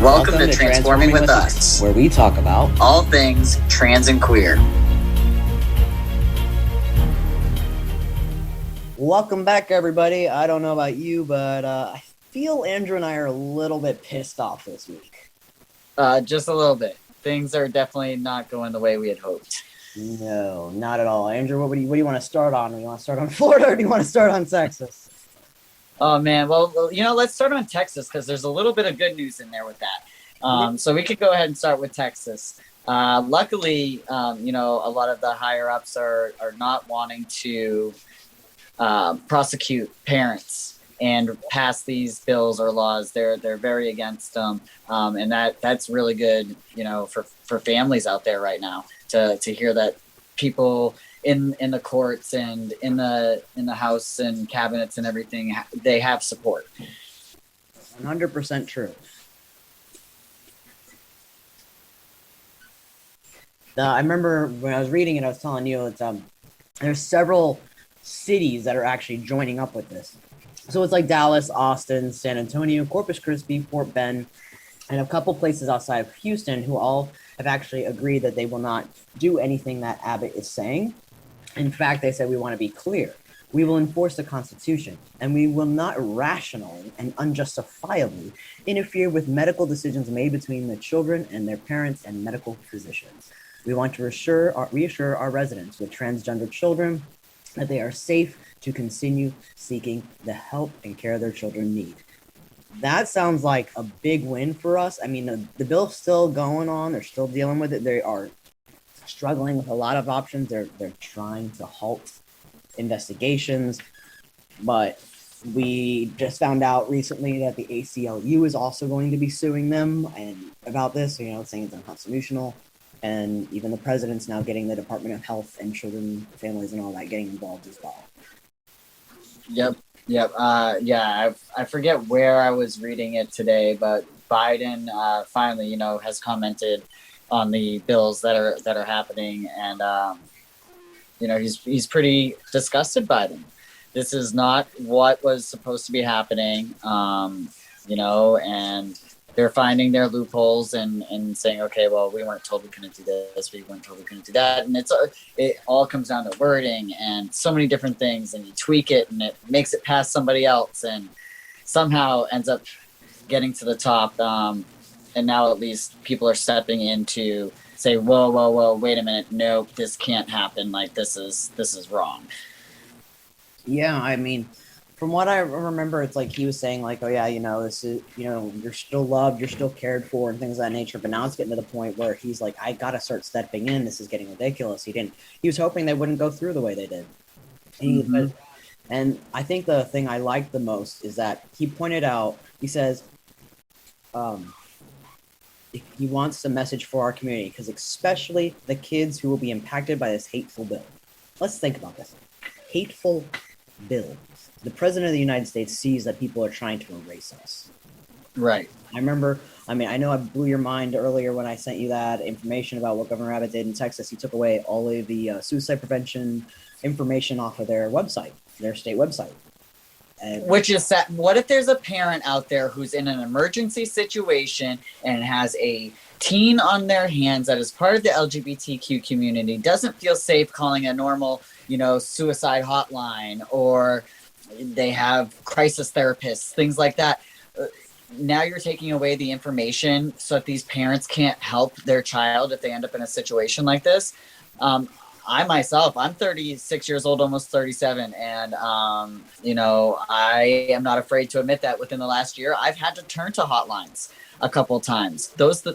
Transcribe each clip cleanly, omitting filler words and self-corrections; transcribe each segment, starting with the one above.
Welcome to Transforming with Us, where we talk about all things trans and queer. Welcome back, everybody. I don't know about you, but I feel Andrew and I are a little bit pissed off this week. Just a little bit. Things are definitely not going the way we had hoped. No, not at all. Andrew, what do you want to start on? Do you want to start on Florida or do you want to start on Texas? Oh, man. Well, let's start on Texas because there's a little bit of good news in there with that. So we could go ahead and start with Texas. Luckily, a lot of the higher ups are not wanting to prosecute parents and pass these bills or laws. They're very against them, and that's really good, for families out there right now to hear that people in the courts and in the House and cabinets and everything, they have support. 100% true. I remember when I was reading it, I was telling you that there's several cities that are actually joining up with this. So it's like Dallas, Austin, San Antonio, Corpus Christi, Fort Bend, and a couple places outside of Houston who all have actually agreed that they will not do anything that Abbott is saying. In fact, they said, we want to be clear. We will enforce the Constitution, and we will not rationally and unjustifiably interfere with medical decisions made between the children and their parents and medical physicians. We want to reassure our residents with transgender children that they are safe to continue seeking the help and care their children need. That sounds like a big win for us. I mean, the bill's still going on. They're still dealing with it. They are struggling with a lot of options. They're trying to halt investigations, but we just found out recently that the ACLU is also going to be suing them and about this, saying it's unconstitutional. And even the president's now getting the Department of Health and Children, Families, and all that getting involved as well. Yep. I forget where I was reading it today, but Biden finally, has commented on the bills that are happening, and he's pretty disgusted by them. This is not what was supposed to be happening, and they're finding their loopholes and saying, okay, well, we weren't told we couldn't do this, we weren't told we couldn't do that, and it all comes down to wording and so many different things, and you tweak it and it makes it past somebody else and somehow ends up getting to the top. And now at least people are stepping in to say, whoa, wait a minute, nope, this can't happen. Like this is wrong. Yeah, I mean, from what I remember, it's like he was saying, like, oh yeah, this is, you're still loved, you're still cared for, and things of that nature. But now it's getting to the point where he's like, I gotta start stepping in. This is getting ridiculous. He was hoping they wouldn't go through the way they did. And I think the thing I liked the most is that he pointed out, he says, he wants a message for our community, because especially the kids who will be impacted by this hateful bill. Let's think about this. Hateful bill. The president of the United States sees that people are trying to erase us. Right. I know I blew your mind earlier when I sent you that information about what Governor Abbott did in Texas. He took away all of the suicide prevention information off of their website, their state website. Which is sad. What if there's a parent out there who's in an emergency situation and has a teen on their hands that is part of the LGBTQ community, doesn't feel safe calling a normal, suicide hotline, or they have crisis therapists, things like that. Now you're taking away the information so that these parents can't help their child if they end up in a situation like this. I myself, I'm 36 years old, almost 37. And, I am not afraid to admit that within the last year, I've had to turn to hotlines a couple times. Those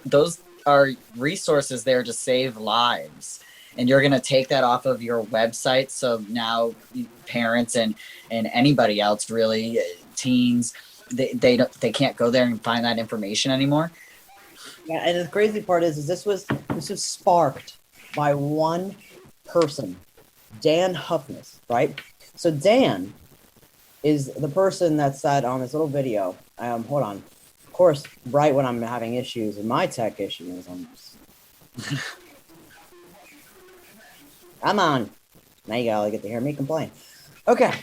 are resources there to save lives. And you're going to take that off of your website. So now parents and anybody else, really, teens, they can't go there and find that information anymore. Yeah, and the crazy part is this was sparked by one person, Dan Huffness, right? So Dan is the person that said on this little video, hold on, of course, right when I'm having issues with my tech issues, come on. Now you gotta get to hear me complain. Okay.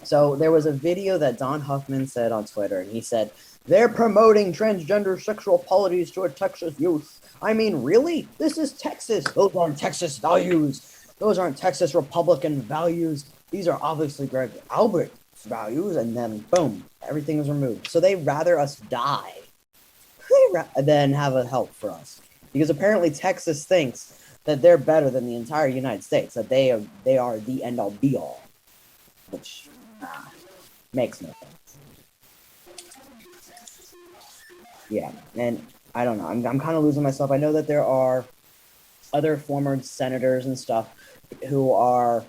So there was a video that Don Huffman said on Twitter, and he said, they're promoting transgender sexual policies to a Texas youth. I mean, really? This is Texas. Those aren't Texas values. Those aren't Texas Republican values. These are obviously Greg Albert's values. And then, boom, everything was removed. So they'd rather us die than have a help for us. Because apparently Texas thinks that they're better than the entire United States, that they are the end-all, be-all, which makes no sense. Yeah, and I don't know. I'm kind of losing myself. I know that there are other former senators and stuff who are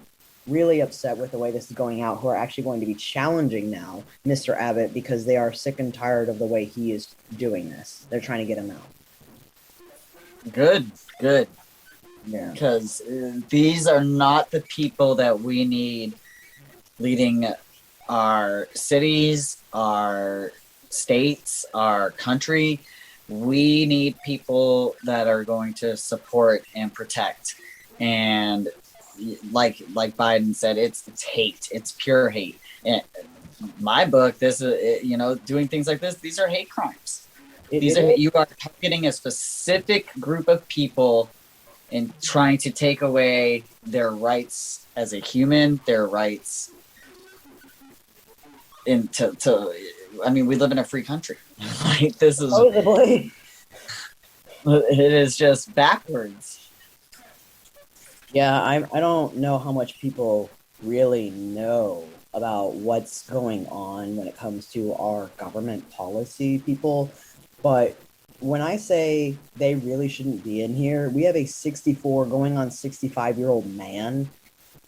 really upset with the way this is going out, who are actually going to be challenging now Mr. Abbott because they are sick and tired of the way he is doing this. They're trying to get him out. Good. Yeah. Because these are not the people that we need leading our cities, our states, our country. We need people that are going to support and protect. And like Biden said, it's hate. It's pure hate. And my book, this is, doing things like this, these are hate crimes. You are targeting a specific group of people and trying to take away their rights as a human, their rights we live in a free country. Like, this is supposedly. It is just backwards. Yeah, I don't know how much people really know about what's going on when it comes to our government policy, people. But when I say they really shouldn't be in here, we have a 64 going on 65-year-old man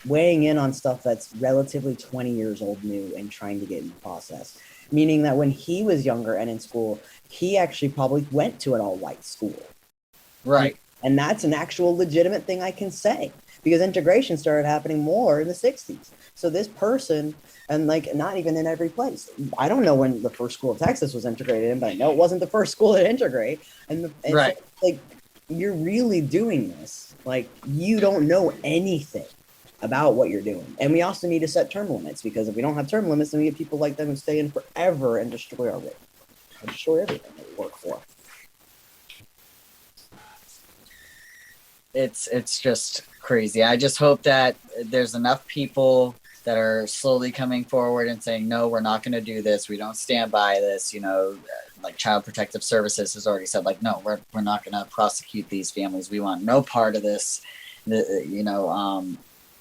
weighing in on stuff that's relatively 20 years old new and trying to get in the process. Meaning that when he was younger and in school, he actually probably went to an all-white school. Right. And that's an actual legitimate thing I can say, because integration started happening more in the 60s. So this person, and like not even in every place. I don't know when the first school of Texas was integrated in, but I know it wasn't the first school to integrate. And right. So, like, you're really doing this. Like, you don't know anything about what you're doing. And we also need to set term limits, because if we don't have term limits, then we get people like them who stay in forever and destroy our rate. Destroy everything that we work for. It's just crazy. I just hope that there's enough people that are slowly coming forward and saying, no, we're not going to do this. We don't stand by this. Like Child Protective Services has already said, like, no, we're not going to prosecute these families. We want no part of this.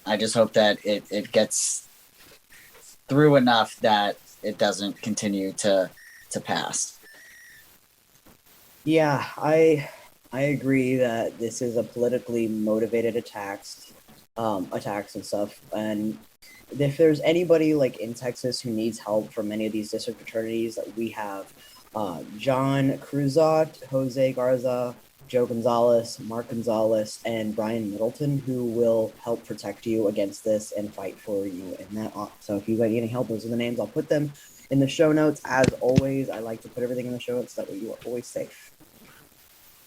I just hope that it gets through enough that it doesn't continue to pass. Yeah, I agree that this is a politically motivated attacks and stuff. And if there's anybody like in Texas who needs help from any of these district fraternities, we have John Cruzat, Jose Garza, Joe Gonzalez, Mark Gonzalez, and Brian Middleton, who will help protect you against this and fight for you in that. So if you need any help, those are the names. I'll put them in the show notes. As always, I like to put everything in the show notes so that way you are always safe.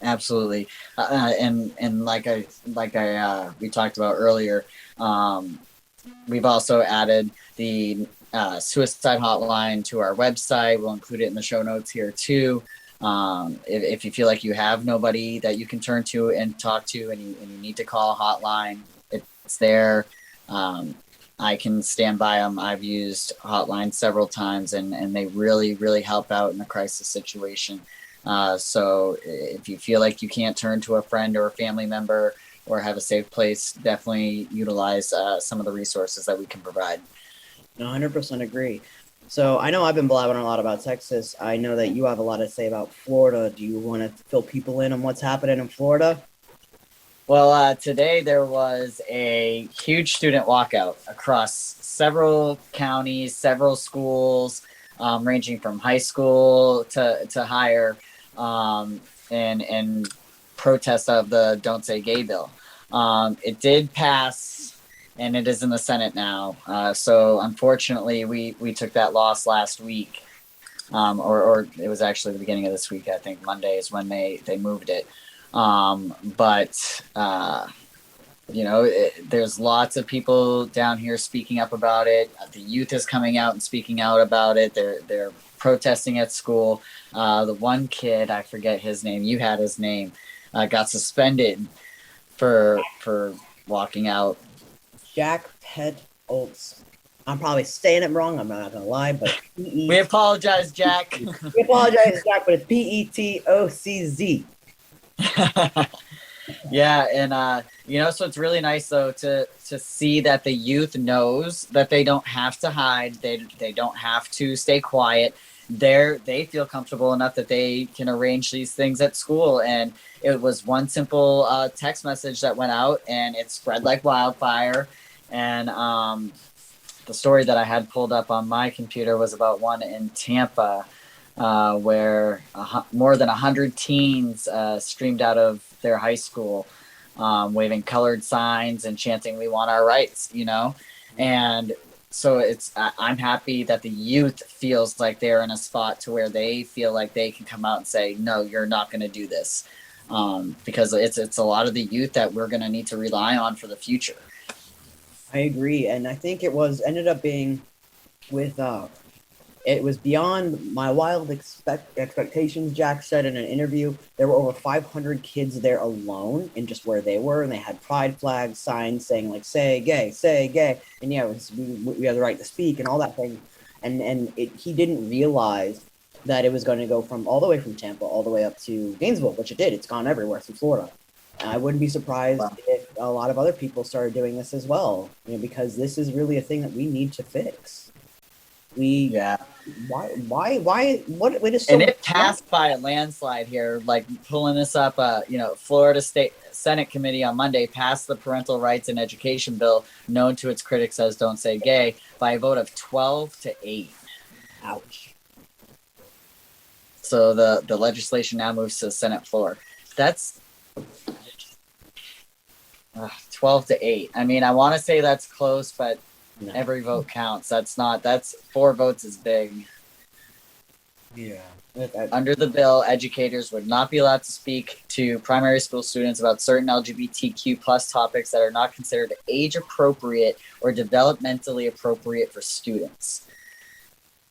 Absolutely. And like we talked about earlier, we've also added the suicide hotline to our website. We'll include it in the show notes here too. If you feel like you have nobody that you can turn to and talk to, and you need to call a hotline, it's there. I can stand by them. I've used hotlines several times, and they really, really help out in a crisis situation. So if you feel like you can't turn to a friend or a family member or have a safe place, definitely utilize some of the resources that we can provide. 100% agree. So I know I've been blabbing a lot about Texas. I know that you have a lot to say about Florida. Do you want to fill people in on what's happening in Florida? Well, today there was a huge student walkout across several counties, several schools, ranging from high school to higher, and protest of the Don't Say Gay bill. It did pass, and it is in the Senate now. So unfortunately, we took that loss last week, or it was actually the beginning of this week. I think Monday is when they moved it. But there's lots of people down here speaking up about it. The youth is coming out and speaking out about it. They're protesting at school. The one kid, I forget his name. You had his name. Got suspended for walking out. Jack Pet Olds. I'm probably saying it wrong. I'm not gonna lie, but We apologize, Jack. we apologize, Jack, but it's PETOCZ. Yeah, and so it's really nice though to see that the youth knows that they don't have to hide, they don't have to stay quiet. They feel comfortable enough that they can arrange these things at school, and it was one simple text message that went out, and it spread like wildfire. And the story that I had pulled up on my computer was about one in Tampa, where more than 100 teens streamed out of their high school, waving colored signs and chanting, "We want our rights," And so I'm happy that the youth feels like they're in a spot to where they feel like they can come out and say, "No, you're not going to do this," because it's a lot of the youth that we're going to need to rely on for the future. I agree, and I think ended up being with it was beyond my wild expectations. Jack said in an interview there were over 500 kids there alone, in just where they were, and they had pride flags, signs saying like "Say gay, say gay," and we have the right to speak and all that thing. And he didn't realize that it was going to go from all the way from Tampa all the way up to Gainesville, which it did. It's gone everywhere through Florida. And I wouldn't be surprised if a lot of other people started doing this as well, because this is really a thing that we need to fix. Why what it is so, and it passed by a landslide here, like pulling this up. Florida State Senate Committee on Monday passed the Parental Rights and Education Bill, known to its critics as "Don't Say Gay," by a vote of 12-8. Ouch. So the legislation now moves to the Senate floor. That's 12-8. I mean, I want to say that's close, but no. Every vote counts. That's 4 votes is big. Yeah. Under the bill, educators would not be allowed to speak to primary school students about certain LGBTQ plus topics that are not considered age appropriate or developmentally appropriate for students.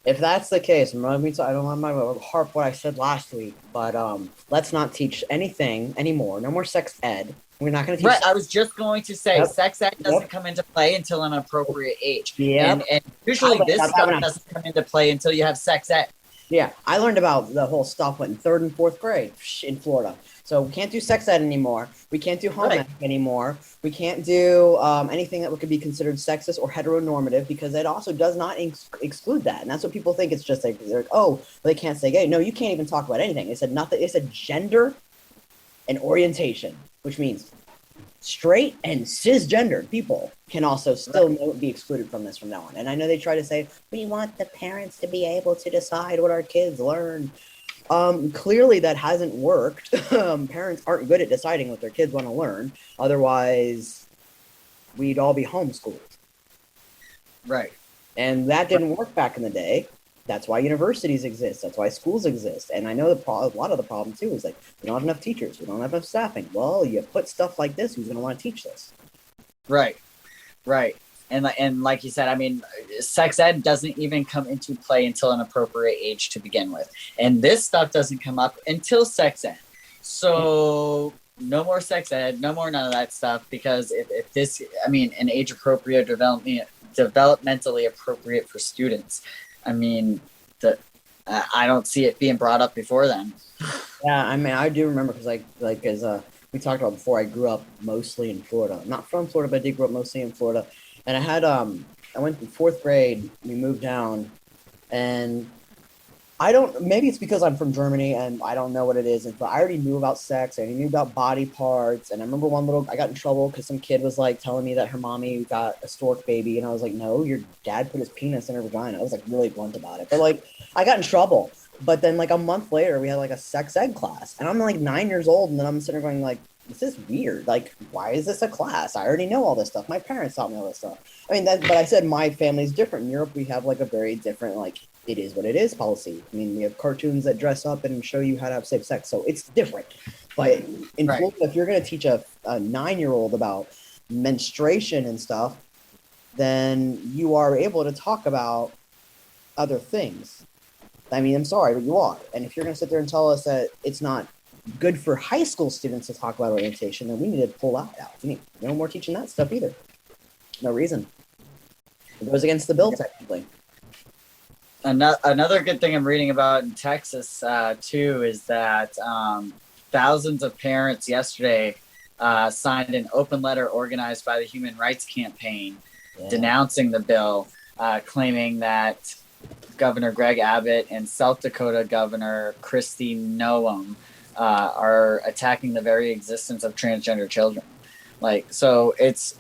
If that's the case, I don't want to harp what I said last week, but let's not teach anything anymore. No more sex ed. We're not going to teach. Right, I was just going to say, sex ed doesn't come into play until an appropriate age. Yeah, and usually this stuff doesn't come into play until you have sex ed. Yeah, I learned about the whole stuff in 3rd and 4th grade in Florida. So we can't do sex ed anymore. We can't do home ec anymore. We can't do anything that could be considered sexist or heteronormative, because it also does not exclude that. And that's what people think. It's just like, they can't say gay. No, you can't even talk about anything. It said nothing. It said gender and orientation, which means straight and cisgendered people can also still be excluded from this from now on. And I know they try to say, we want the parents to be able to decide what our kids learn. Clearly that hasn't worked. Parents aren't good at deciding what their kids want to learn. Otherwise, we'd all be homeschooled. Right. And that didn't work back in the day. That's why universities exist. That's why schools exist. And I know a lot of the problem too is like, we don't have enough teachers. We don't have enough staffing. Well, you put stuff like this, who's going to want to teach this? Right. And like you said, I mean, sex ed doesn't even come into play until an appropriate age to begin with. And this stuff doesn't come up until sex ed. So no more sex ed, no more none of that stuff, because if this, I mean, an age appropriate, developmentally appropriate for students, I mean, I don't see it being brought up before then. Yeah, I mean, I do remember because as we talked about before, I grew up mostly in Florida. Not from Florida, but I did grow up mostly in Florida. And I went in 4th grade. We moved down, and maybe it's because I'm from Germany and I don't know what it is, but I already knew about sex. I already knew about body parts. And I remember I got in trouble because some kid was like telling me that her mommy got a stork baby. And I was like, no, your dad put his penis in her vagina. I was like really blunt about it. But like, I got in trouble. But then like a month later, we had like a sex ed class. And I'm like 9 years old. And then I'm sitting there going like, this is weird. Like, why is this a class? I already know all this stuff. My parents taught me all this stuff. I mean, but I said my family's different. In Europe, we have like a very different, like, it is what it is policy. I mean, we have cartoons that dress up and show you how to have safe sex. So it's different. But in Florida, if you're going to teach a 9-year-old about menstruation and stuff, then you are able to talk about other things. I mean, I'm sorry, but you are. And if you're going to sit there and tell us that it's not good for high school students to talk about orientation, then we need to pull that out. We need no more teaching that stuff either. No reason. It goes against the bill, technically. Another good thing I'm reading about in Texas, too, is that thousands of parents yesterday signed an open letter organized by the Human Rights Campaign denouncing the bill, claiming that Governor Greg Abbott and South Dakota Governor Kristi Noem are attacking the very existence of transgender children. Like, so it's,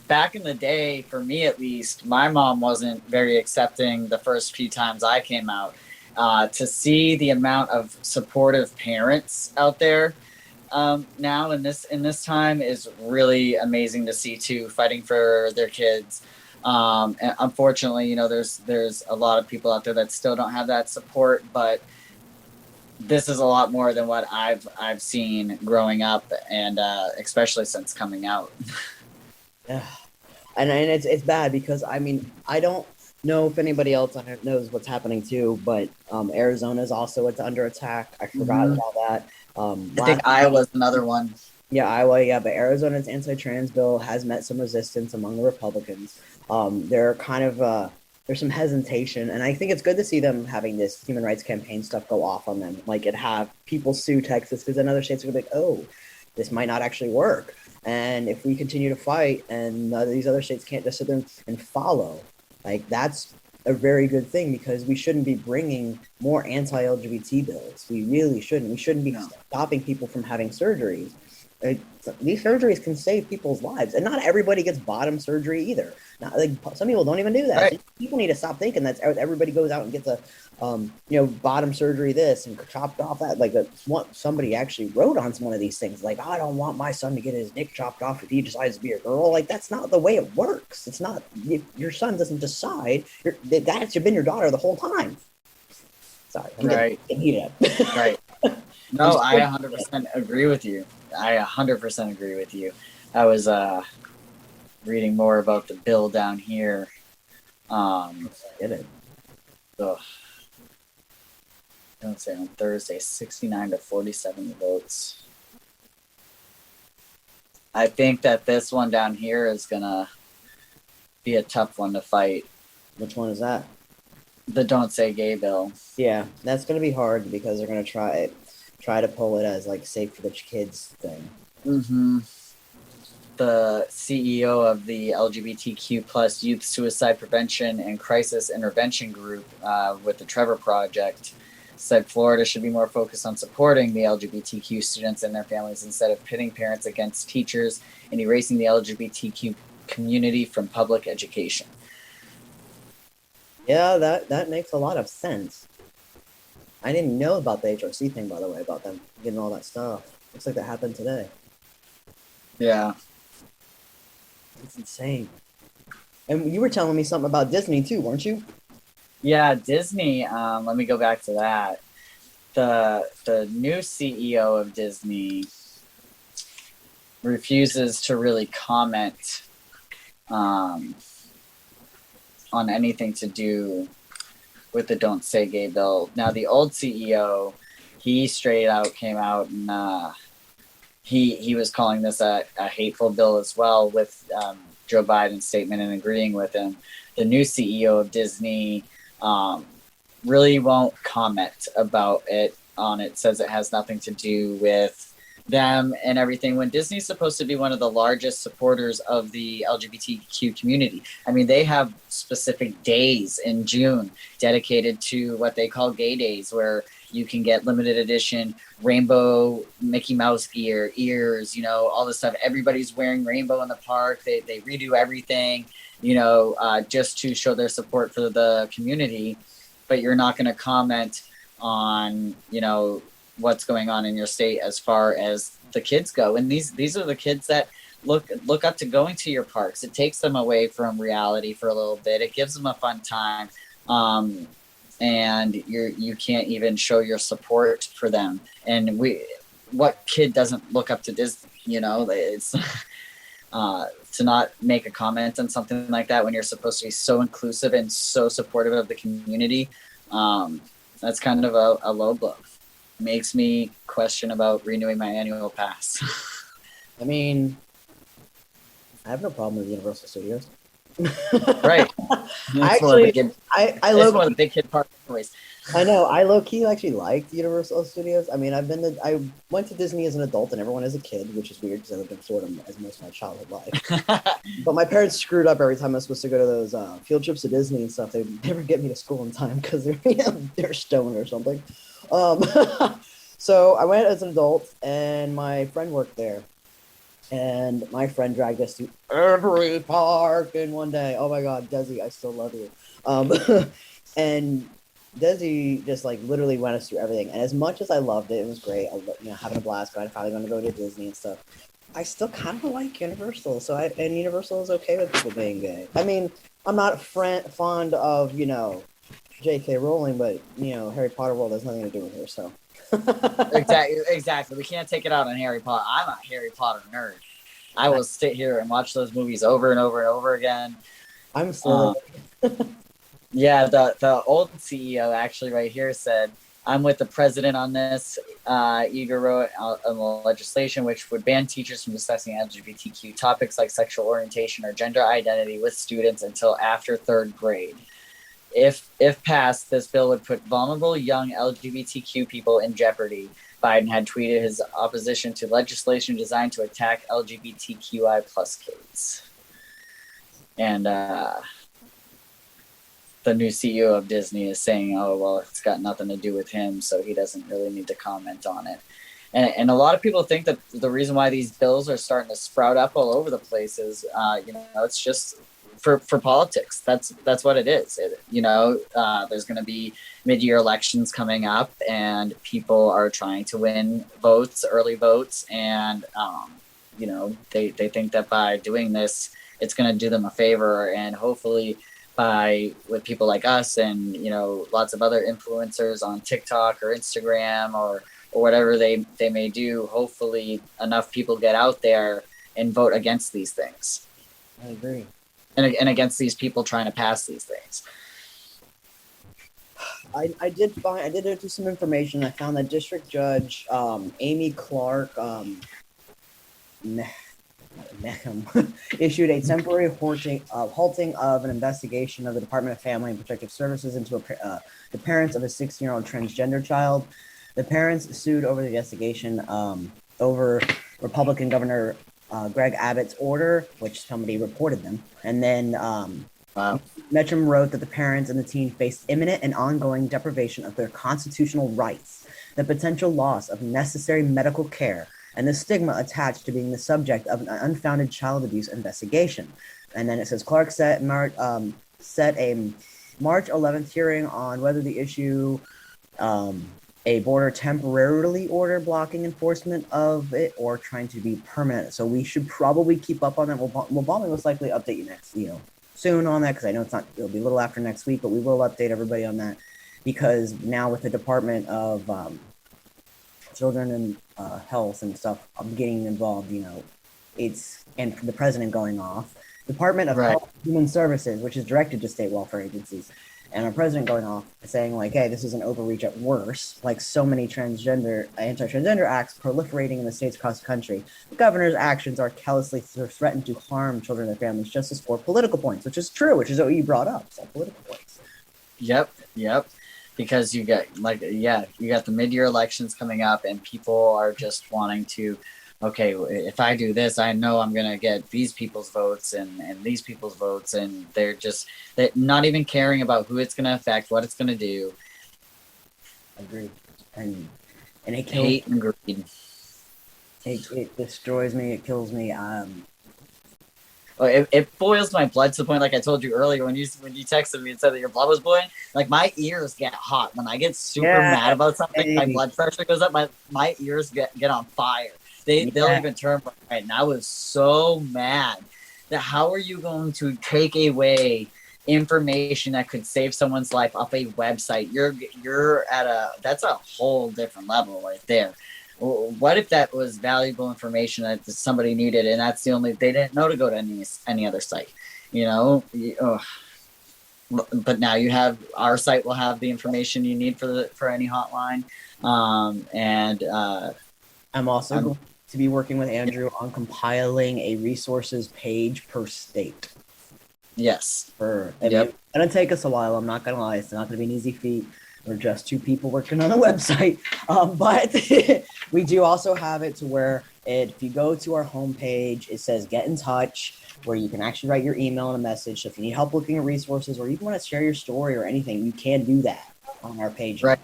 back in the day, for me at least, my mom wasn't very accepting the first few times I came out. To see the amount of supportive parents out there now in this time is really amazing to see too, fighting for their kids. And unfortunately, there's a lot of people out there that still don't have that support, but this is a lot more than what I've seen growing up, and especially since coming out. Yeah, and it's bad because I mean I don't know if anybody else knows what's happening too, but Arizona is also under attack. I forgot about that. I think Iowa's another one. Yeah, Iowa. Yeah, but Arizona's anti-trans bill has met some resistance among the Republicans. They're kind of there's some hesitation, and I think it's good to see them having this human rights campaign stuff go off on them. Like it have people sue Texas because then other states are gonna be like, oh, this might not actually work. And if we continue to fight and these other states can't just sit there and follow, like that's a very good thing because we shouldn't be bringing more anti-LGBT bills. We really shouldn't. We shouldn't be stopping people from having surgeries. These surgeries can save people's lives, and not everybody gets bottom surgery either. Not like some people don't even do that. Right. So people need to stop thinking that everybody goes out and gets a, bottom surgery this and chopped off that. Like somebody actually wrote on one of these things. Like, I don't want my son to get his dick chopped off if he decides to be a girl. Like that's not the way it works. It's not. Your son doesn't decide. That's been your daughter the whole time. Sorry. Right. Right. No, I 100% agree with you. I 100% agree with you. I was reading more about the bill down here. Get it. Ugh. I don't say on Thursday, 69 to 47 votes. I think that this one down here is gonna be a tough one to fight. Which one is that? The Don't Say Gay bill. Yeah, that's gonna be hard because they're gonna try to pull it as like safe for the kids thing. Mm-hmm. The CEO of the LGBTQ plus Youth Suicide Prevention and Crisis Intervention Group with the Trevor Project said Florida should be more focused on supporting the LGBTQ students and their families instead of pitting parents against teachers and erasing the LGBTQ community from public education. Yeah, that makes a lot of sense. I didn't know about the HRC thing, by the way, about them getting all that stuff. Looks like that happened today. Yeah. It's insane. And you were telling me something about Disney too, weren't you? Yeah, Disney. Let me go back to that. The new CEO of Disney refuses to really comment on anything to do with the Don't Say Gay bill. Now, the old CEO, he straight out came out and he was calling this a hateful bill as well with Joe Biden's statement and agreeing with him. The new CEO of Disney really won't comment about it says it has nothing to do with them and everything, when Disney's supposed to be one of the largest supporters of the LGBTQ community. I mean, they have specific days in June dedicated to what they call gay days, where you can get limited edition rainbow Mickey Mouse ears, all this stuff. Everybody's wearing rainbow in the park. They redo everything, just to show their support for the community. But you're not going to comment on, what's going on in your state as far as the kids go. And these are the kids that look up to going to your parks. It takes them away from reality for a little bit. It gives them a fun time. And you can't even show your support for them. And what kid doesn't look up to Disney? It's to not make a comment on something like that when you're supposed to be so inclusive and so supportive of the community. That's kind of a low blow. Makes me question about renewing my annual pass. I mean, I have no problem with Universal Studios. Right. Actually, I It's one low of the big kid park toys. I know. I low key actually liked Universal Studios. I mean, I went to Disney as an adult and everyone as a kid, which is weird because I lived in Florida as most of my childhood life. But my parents screwed up every time I was supposed to go to those field trips to Disney and stuff. They'd never get me to school in time because they're stoned or something. Um, so I went as an adult, and my friend worked there, and my friend dragged us to every park in one day. Oh my God, Desi, I still love you. And Desi just like literally went us through everything. And as much as I loved it, it was great. Having a blast. I finally going to go to Disney and stuff. I still kind of like Universal. And Universal is okay with people being gay. I mean, I'm not fond of J.K. Rowling, but Harry Potter world has nothing to do with her. So Exactly. We can't take it out on Harry Potter. I'm a Harry Potter nerd. I will sit here and watch those movies over and over and over again. I'm still. Yeah, the old CEO actually right here said, "I'm with the president on this. Eager wrote on the legislation which would ban teachers from discussing LGBTQ topics like sexual orientation or gender identity with students until after third grade. If passed, this bill would put vulnerable young LGBTQ people in jeopardy." Biden had tweeted his opposition to legislation designed to attack LGBTQI plus kids. And the new CEO of Disney is saying, "Oh, well, it's got nothing to do with him, so he doesn't really need to comment on it." And a lot of people think that the reason why these bills are starting to sprout up all over the place is, it's just for politics. That's what it is. There's going to be mid-year elections coming up, and people are trying to win votes, early votes, and they think that by doing this, it's going to do them a favor, and hopefully with people like us and lots of other influencers on TikTok or Instagram or whatever they may do, hopefully enough people get out there and vote against these things. I agree. And against these people trying to pass these things. I did do some information. I found that District Judge Amy Clark issued a temporary halting of an investigation of the Department of Family and Protective Services into the parents of a 16-year-old transgender child. The parents sued over the investigation over Republican Governor Greg Abbott's order, which somebody reported them. And then Metrum wrote that the parents and the teen faced imminent and ongoing deprivation of their constitutional rights, the potential loss of necessary medical care, and the stigma attached to being the subject of an unfounded child abuse investigation. And then it says Clark set a March 11th hearing on whether the issue a border temporarily order blocking enforcement of it or trying to be permanent. So we should probably keep up on that. We'll probably most likely update you next, soon on that, because I know it'll be a little after next week, but we will update everybody on that, because now with the Department of Children and Health and stuff getting involved, and the president going off, Department of Health and Human Services, which is directed to state welfare agencies, and our president going off saying like, hey, this is an overreach at worst, like so many anti-transgender acts proliferating in the states across the country. The governor's actions are callously threatened to harm children and their families just as for political points, which is true, which is what you brought up, so political points. Yep. Because you got the mid-year elections coming up, and people are just wanting to, okay, if I do this, I know I'm going to get these people's votes and these people's votes, and they're not even caring about who it's going to affect, what it's going to do. Agreed. And it kills hate and greed. It destroys me. It kills me. It boils my blood to the point, like I told you earlier when you texted me and said that your blood was boiling. Like my ears get hot when I get super mad about something. My blood pressure goes up. My ears get on fire. They'll even turn right. And I was so mad that how are you going to take away information that could save someone's life off a website? You're at that's a whole different level right there. what if that was valuable information that somebody needed, and that's the only, they didn't know to go to any other site, you know? But now you have, our site will have the information you need for any hotline. I'm also going to be working with Andrew on compiling a resources page per state. Yes. It's going to take us a while. I'm not going to lie. It's not going to be an easy feat. We're just two people working on a website. But we do also have it to where if you go to our homepage, it says get in touch, where you can actually write your email and a message. So if you need help looking at resources, or you want to share your story or anything, you can do that on our page. Right.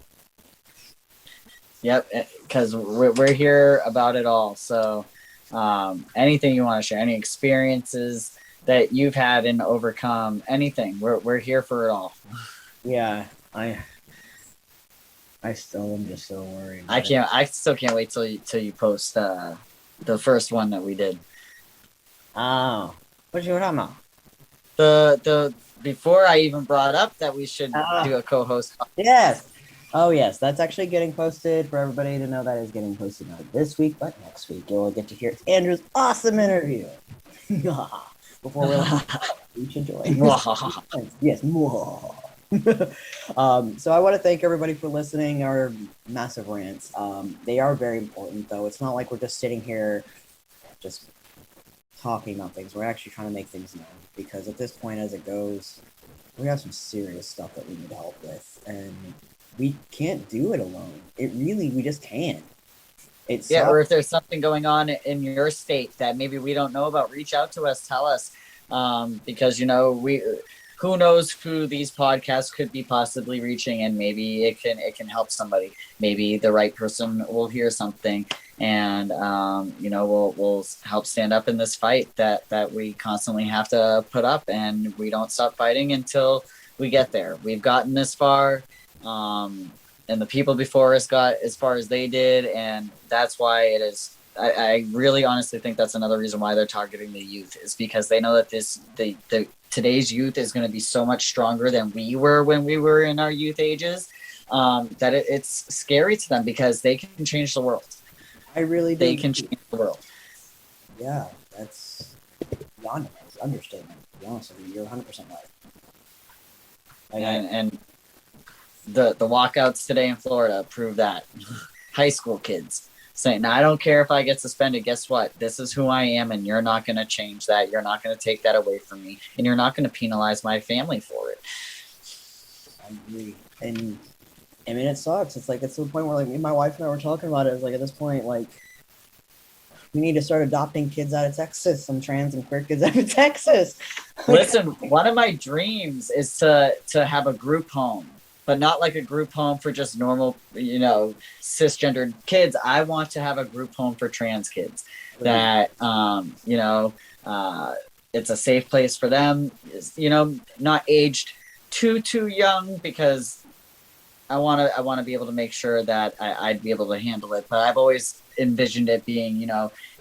Yep, because we're here about it all. So anything you want to share, any experiences that you've had and overcome, anything, we're here for it all. Yeah, I still am just so worried. I still can't wait till you post the first one that we did. Oh, what you talking about? The before I even brought up that we should do a co-host. Yes. Oh yes, that's actually getting posted for everybody to know. That is getting posted not this week, but next week. You'll get to hear Andrew's awesome interview. Before we should join. Yes. So I want to thank everybody for listening. Our massive rants. They are very important, though. It's not like we're just sitting here just talking about things. We're actually trying to make things known, because at this point, as it goes, we have some serious stuff that we need help with, and we can't do it alone. We just can't. Or if there's something going on in your state that maybe we don't know about, reach out to us, tell us, because who knows who these podcasts could be possibly reaching, and maybe it can help somebody. Maybe the right person will hear something, and we'll help stand up in this fight that we constantly have to put up, and we don't stop fighting until we get there. We've gotten this far, and the people before us got as far as they did, and that's why it is. I really honestly think that's another reason why they're targeting the youth, is because they know that today's youth is going to be so much stronger than we were when we were in our youth ages, that it's scary to them, because they can change the world. I really do. They can change the world. Yeah, that's beyond understatement. To be honest with you, you're 100% right. And the walkouts today in Florida prove that. High school kids saying, "I don't care if I get suspended. Guess what? This is who I am, and you're not going to change that. You're not going to take that away from me, and you're not going to penalize my family for it." I agree. And I mean, it sucks. It's to the point where, me and my wife and I were talking about it. It's at this point, we need to start adopting kids out of Texas, some trans and queer kids out of Texas. Listen, one of my dreams is to have a group home, but not like a group home for just normal, cisgendered kids. I want to have a group home for trans kids that, it's a safe place for them, not aged too young, because I want to be able to make sure that I'd be able to handle it. But I've always envisioned it being,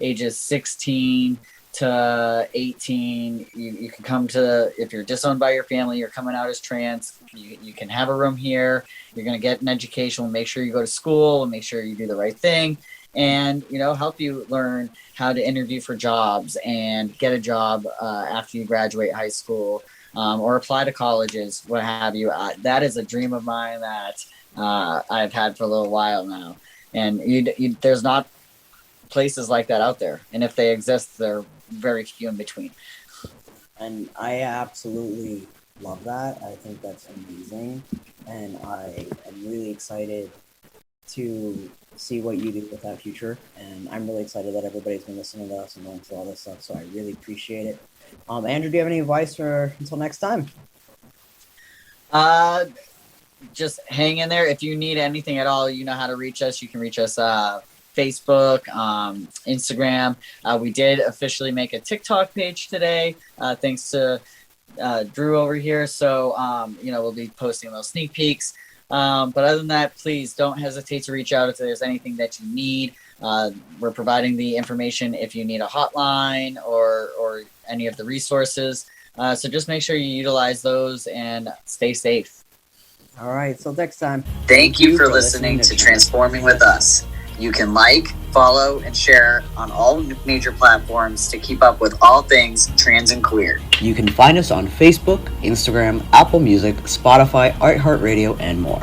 ages 16 to 18. You can come to, if you're disowned by your family, you're coming out as trans, you can have a room here. You're going to get an education. We'll make sure you go to school. We'll make sure you do the right thing, and help you learn how to interview for jobs and get a job after you graduate high school, or apply to colleges, what have you. That is a dream of mine that I've had for a little while now, and there's not places like that out there, and if they exist, they're very few in between. And I absolutely love that. I think that's amazing, and I am really excited to see what you do with that future, and I'm really excited that everybody's been listening to us and going through all this stuff, so I really appreciate it. Andrew, do you have any advice for until next time? Just hang in there. If you need anything at all, you know how to reach us. You can reach us Facebook, Instagram. We did officially make a TikTok page today, thanks to Drew over here. So, we'll be posting those sneak peeks. But other than that, please don't hesitate to reach out if there's anything that you need. We're providing the information if you need a hotline or any of the resources. So just make sure you utilize those and stay safe. All right, so next time. Thank you for listening to Transforming with Us. You can like, follow, and share on all major platforms to keep up with all things trans and queer. You can find us on Facebook, Instagram, Apple Music, Spotify, iHeartRadio, and more.